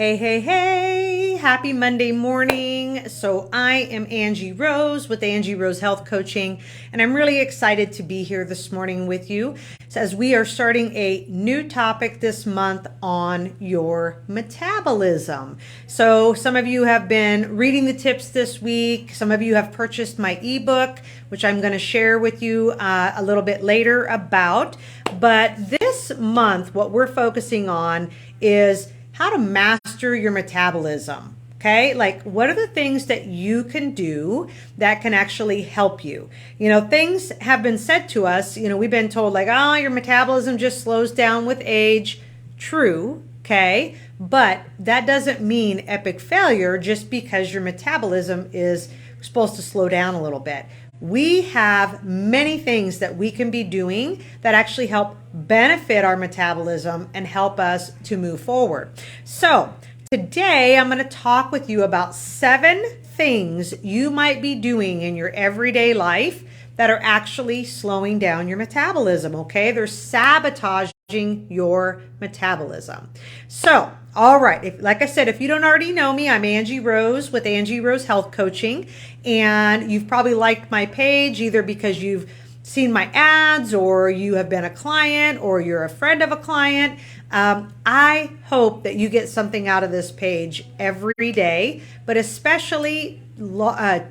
Hey, hey, hey, happy Monday morning. So I am Angie Rose with Angie Rose Health Coaching, and I'm really excited to be here this morning with you as we are starting a new topic this month on your metabolism. So some of you have been reading the tips this week. Some of you have purchased my ebook, which I'm going to share with you a little bit later about. But this month, what we're focusing on is how to master your metabolism. Okay, like what are the things that you can do that can actually help you? Things have been said to us, we've been told like, oh, your metabolism just slows down with age. True, okay, but that doesn't mean epic failure just because your metabolism is supposed to slow down a little bit. We have many things that we can be doing that actually help benefit our metabolism and help us to move forward. So today I'm going to talk with you about 7 things you might be doing in your everyday life that are actually slowing down your metabolism, okay? They're sabotaging your metabolism. So, all right, like I said, if you don't already know me, I'm Angie Rose with Angie Rose Health Coaching, and you've probably liked my page either because you've seen my ads or you have been a client or you're a friend of a client. I hope that you get something out of this page every day, but especially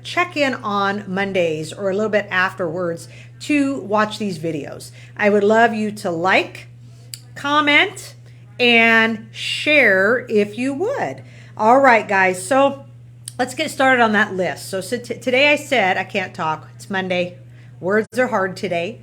check in on Mondays or a little bit afterwards to watch these videos. I would love you to like, comment, and share if you would. All right, guys, so let's get started on that list. So today I said I can't talk. It's Monday. Words are hard today.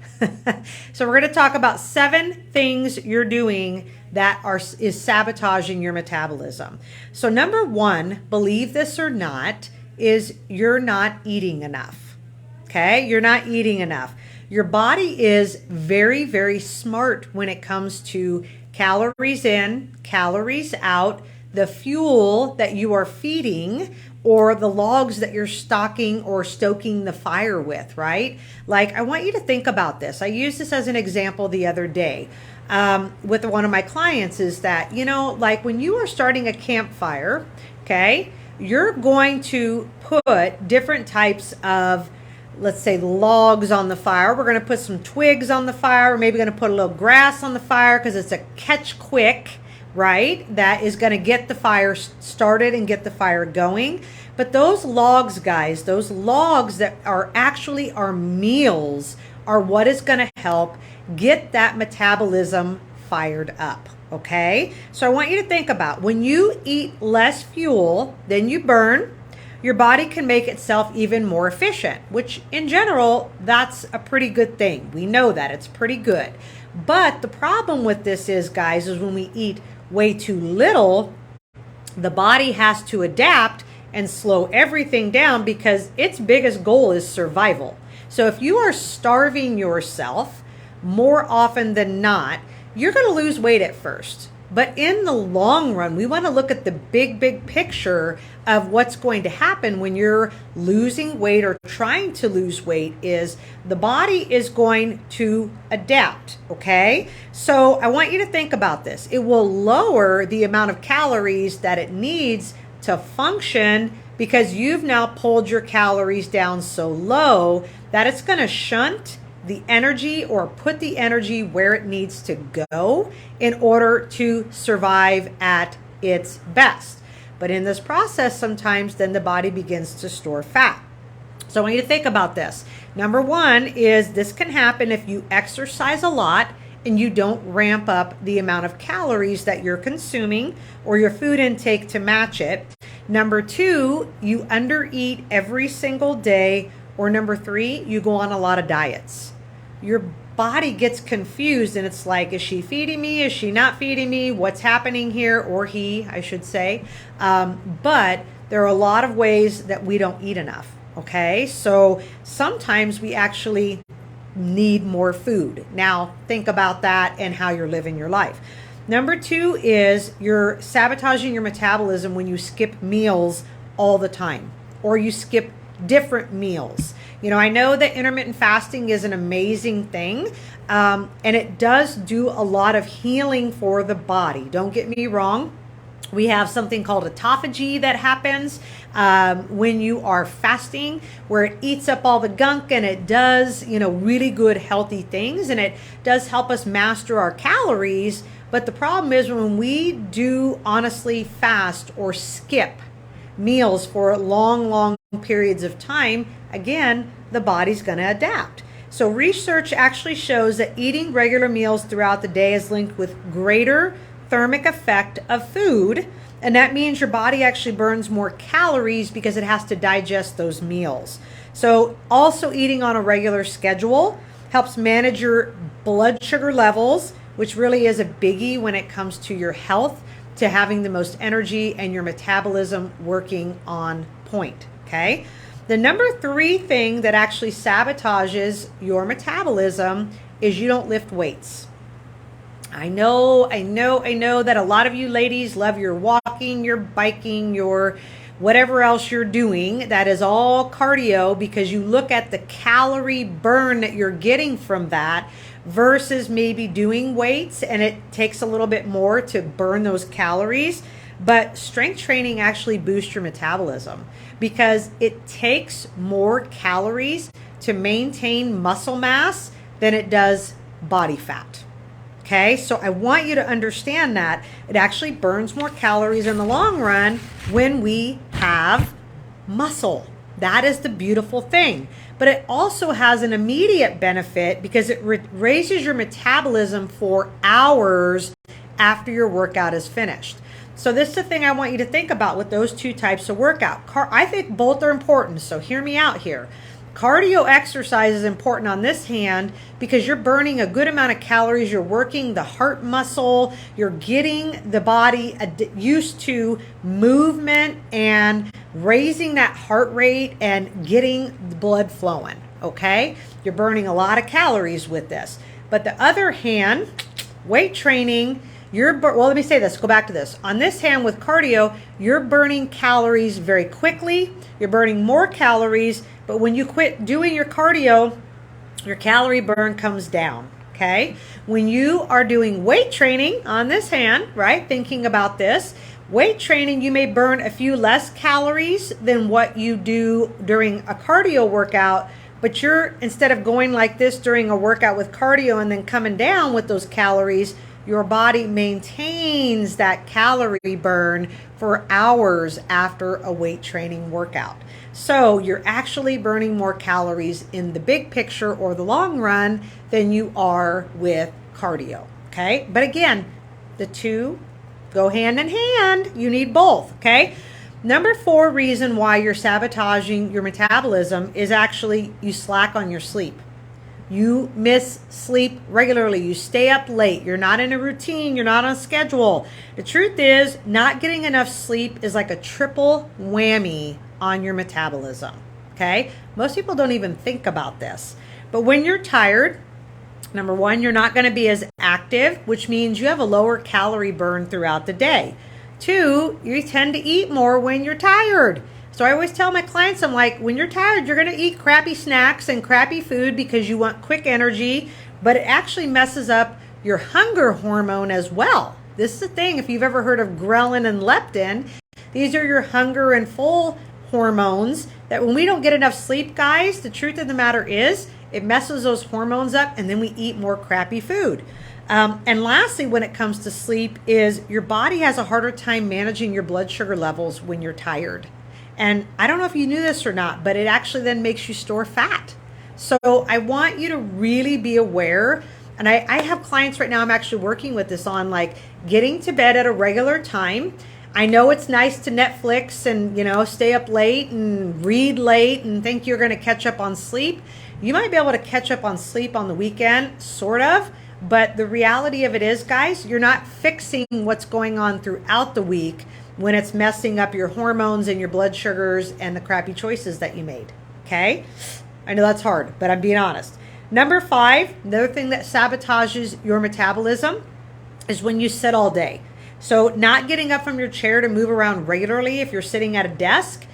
So we're going to talk about 7 things you're doing that is sabotaging your metabolism. So number 1, believe this or not, is you're not eating enough. Okay? You're not eating enough. Your body is very, very smart when it comes to calories in, calories out, the fuel that you are feeding, or the logs that you're stoking or stoking the fire with, right? Like, I want you to think about this. I used this as an example the other day with one of my clients is that, like when you are starting a campfire, okay, you're going to put different types of, let's say, logs on the fire. We're going to put some twigs on the fire. We're maybe going to put a little grass on the fire because it's a catch quick, right? That is going to get the fire started and get the fire going. But those logs, guys, those logs that are actually our meals are what is going to help get that metabolism fired up. Okay? So I want you to think about when you eat less fuel than you burn, your body can make itself even more efficient, which in general, that's a pretty good thing. We know that it's pretty good. But the problem with this is, guys, is when we eat way too little, the body has to adapt and slow everything down because its biggest goal is survival. So if you are starving yourself more often than not, you're going to lose weight at first. But in the long run, we want to look at the big picture of what's going to happen when you're losing weight or trying to lose weight is the body is going to adapt, okay? So I want you to think about this. It will lower the amount of calories that it needs to function because you've now pulled your calories down so low that it's going to shunt the energy or put the energy where it needs to go in order to survive at its best. But in this process, sometimes then the body begins to store fat. So I want you to think about this. Number 1 is this can happen if you exercise a lot and you don't ramp up the amount of calories that you're consuming or your food intake to match it. Number 2, you undereat every single day. Or number 3, you go on a lot of diets. Your body gets confused and it's like, is she feeding me? Is she not feeding me? What's happening here? Or he, I should say. But there are a lot of ways that we don't eat enough. Okay, so sometimes we actually need more food. Now, think about that and how you're living your life. Number 2 is you're sabotaging your metabolism when you skip meals all the time or you skip different meals. I know that intermittent fasting is an amazing thing, and it does do a lot of healing for the body. Don't get me wrong. We have something called autophagy that happens when you are fasting, where it eats up all the gunk and it does, really good healthy things, and it does help us master our calories. But the problem is when we do honestly fast or skip meals for long periods of time, again, the body's going to adapt. So research actually shows that eating regular meals throughout the day is linked with greater thermic effect of food, and that means your body actually burns more calories because it has to digest those meals. So also eating on a regular schedule helps manage your blood sugar levels, which really is a biggie when it comes to your health, to having the most energy and your metabolism working on point. Okay. The number 3 thing that actually sabotages your metabolism is you don't lift weights. I know that a lot of you ladies love your walking, your biking, your whatever else you're doing. That is all cardio, because you look at the calorie burn that you're getting from that versus maybe doing weights, and it takes a little bit more to burn those calories. But strength training actually boosts your metabolism because it takes more calories to maintain muscle mass than it does body fat. Okay, so I want you to understand that it actually burns more calories in the long run when we have muscle. That is the beautiful thing. But it also has an immediate benefit because it raises your metabolism for hours after your workout is finished. So this is the thing I want you to think about with those 2 types of workout. I think both are important, so hear me out here. Cardio exercise is important on this hand because you're burning a good amount of calories. You're working the heart muscle. You're getting the body used to movement and raising that heart rate and getting the blood flowing. Okay? You're burning a lot of calories with this. But the other hand, weight training, well, let me say this. Go back to this. On this hand with cardio, you're burning calories very quickly. You're burning more calories. But when you quit doing your cardio, your calorie burn comes down, okay? When you are doing weight training on this hand, right, thinking about this, weight training, you may burn a few less calories than what you do during a cardio workout, but instead of going like this during a workout with cardio and then coming down with those calories, your body maintains that calorie burn for hours after a weight training workout. So you're actually burning more calories in the big picture or the long run than you are with cardio. Okay. But again, the 2 go hand in hand. You need both. Okay. Number 4 reason why you're sabotaging your metabolism is actually you slack on your sleep. You miss sleep regularly. You stay up late. You're not in a routine. You're not on schedule. The truth is, not getting enough sleep is like a triple whammy on your metabolism. Okay? Most people don't even think about this. But when you're tired, number 1, you're not going to be as active, which means you have a lower calorie burn throughout the day. 2, you tend to eat more when you're tired. So I always tell my clients, I'm like, when you're tired, you're going to eat crappy snacks and crappy food because you want quick energy, but it actually messes up your hunger hormone as well. This is the thing, if you've ever heard of ghrelin and leptin, these are your hunger and full hormones that when we don't get enough sleep, guys, the truth of the matter is it messes those hormones up and then we eat more crappy food. And lastly, when it comes to sleep is your body has a harder time managing your blood sugar levels when you're tired. And I don't know if you knew this or not, but it actually then makes you store fat. So I want you to really be aware. And I have clients right now, I'm actually working with this on like getting to bed at a regular time. I know it's nice to Netflix and, stay up late and read late and think you're going to catch up on sleep. You might be able to catch up on sleep on the weekend, sort of. But the reality of it is, guys, you're not fixing what's going on throughout the week when it's messing up your hormones and your blood sugars and the crappy choices that you made. Okay? I know that's hard, but I'm being honest. Number 5, another thing that sabotages your metabolism is when you sit all day. So not getting up from your chair to move around regularly if you're sitting at a desk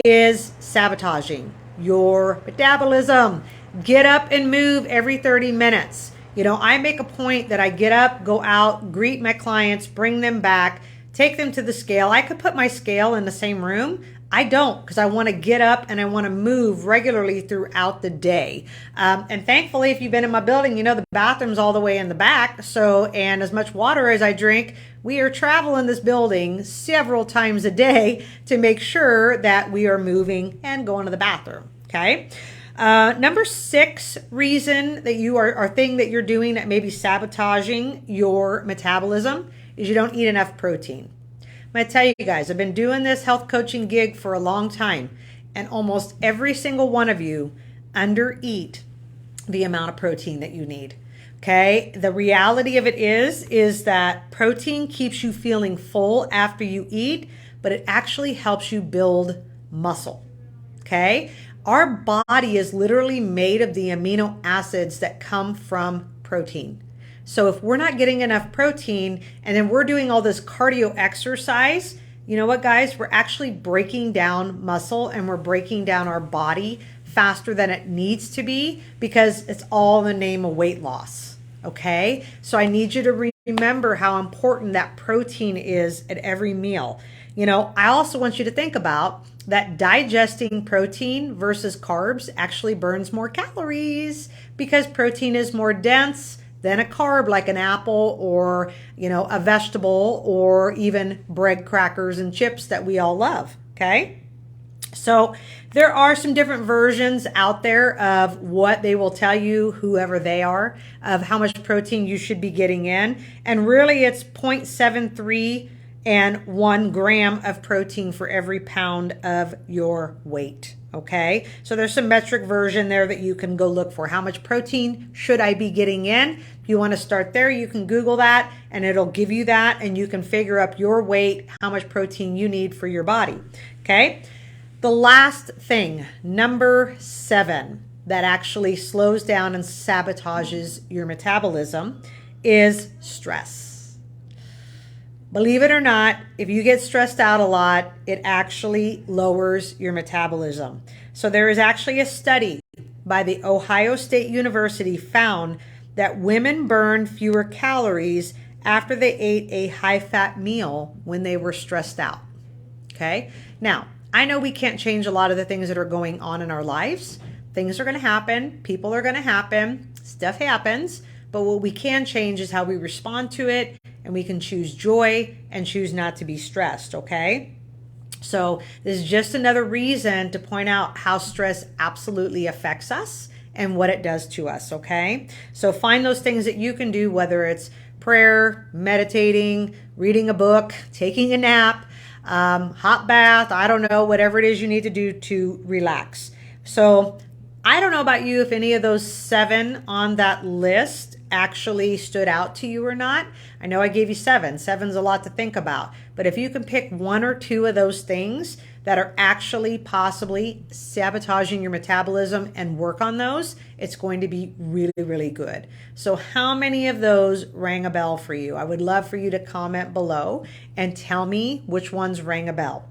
is sabotaging your metabolism. Get up and move every 30 minutes. I make a point that I get up, go out, greet my clients, bring them back, take them to the scale. I could put my scale in the same room. I don't, because I want to get up and I want to move regularly throughout the day. And thankfully, if you've been in my building, you know the bathroom's all the way in the back. So, and as much water as I drink, we are traveling this building several times a day to make sure that we are moving and going to the bathroom. Okay. Number 6 reason that you are, or thing that you're doing that may be sabotaging your metabolism is you don't eat enough protein. I'm going to tell you guys, I've been doing this health coaching gig for a long time, and almost every single one of you undereat the amount of protein that you need. Okay. The reality of it is that protein keeps you feeling full after you eat, but it actually helps you build muscle. Okay. Our body is literally made of the amino acids that come from protein. So if we're not getting enough protein and then we're doing all this cardio exercise, you know what, guys? We're actually breaking down muscle and we're breaking down our body faster than it needs to be because it's all in the name of weight loss. Okay? So I need you to remember how important that protein is at every meal. You know, I also want you to think about that digesting protein versus carbs actually burns more calories because protein is more dense than a carb like an apple or, you know, a vegetable or even bread, crackers, and chips that we all love. Okay. So there are some different versions out there of what they will tell you, whoever they are, of how much protein you should be getting in. And really it's 0.73 and 1 gram of protein for every pound of your weight. Okay, so there's some metric version there that you can go look for. How much protein should I be getting in? If you want to start there, you can Google that and it'll give you that, and you can figure up your weight, how much protein you need for your body. Okay, the last thing, number 7, that actually slows down and sabotages your metabolism is stress. Believe it or not, if you get stressed out a lot, it actually lowers your metabolism. So there is actually a study by the Ohio State University found that women burned fewer calories after they ate a high-fat meal when they were stressed out. Okay? Now, I know we can't change a lot of the things that are going on in our lives. Things are going to happen. People are going to happen. Stuff happens. But what we can change is how we respond to it, and we can choose joy and choose not to be stressed, okay? So this is just another reason to point out how stress absolutely affects us and what it does to us, okay? So find those things that you can do, whether it's prayer, meditating, reading a book, taking a nap, hot bath, I don't know, whatever it is you need to do to relax. So I don't know about you if any of those 7 on that list actually stood out to you or not. I know I gave you 7. 7's a lot to think about. But if you can pick 1 or 2 of those things that are actually possibly sabotaging your metabolism and work on those, it's going to be really, really good. So how many of those rang a bell for you? I would love for you to comment below and tell me which ones rang a bell.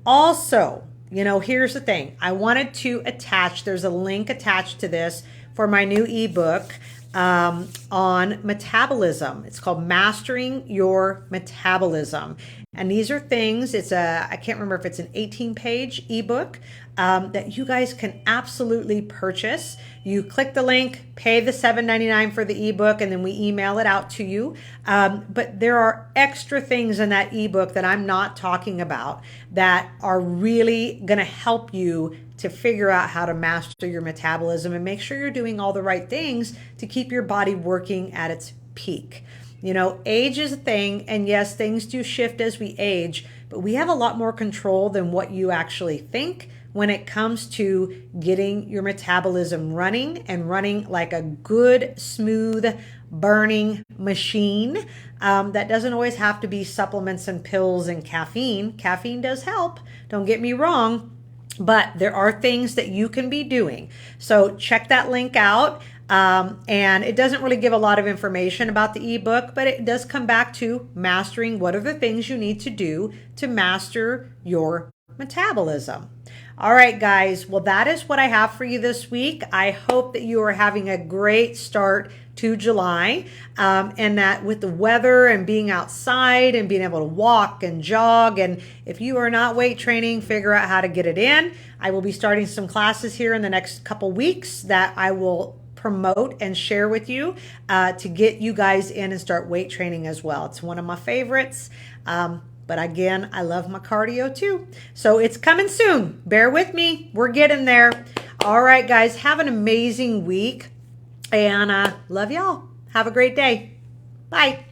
Also, you know, here's the thing. I wanted to attach, there's a link attached to this for my new ebook on metabolism. It's called Mastering Your Metabolism. And these are things, I can't remember if it's an 18-page ebook that you guys can absolutely purchase. You click the link, pay the $7.99 for the ebook, and then we email it out to you. But there are extra things in that ebook that I'm not talking about that are really going to help you to figure out how to master your metabolism and make sure you're doing all the right things to keep your body working at its peak. You know, age is a thing, and yes, things do shift as we age, but we have a lot more control than what you actually think when it comes to getting your metabolism running and running like a good, smooth, burning machine. That doesn't always have to be supplements and pills and caffeine. Caffeine does help, don't get me wrong, but there are things that you can be doing. So check that link out. And it doesn't really give a lot of information about the ebook, but it does come back to mastering what are the things you need to do to master your metabolism. All right, guys. Well, that is what I have for you this week. I hope that you are having a great start to July, and that with the weather and being outside and being able to walk and jog, and if you are not weight training, figure out how to get it in. I will be starting some classes here in the next couple weeks that I will promote and share with you to get you guys in and start weight training as well. It's one of my favorites. But again, I love my cardio too. So it's coming soon. Bear with me. We're getting there. All right, guys, have an amazing week. And love y'all. Have a great day. Bye.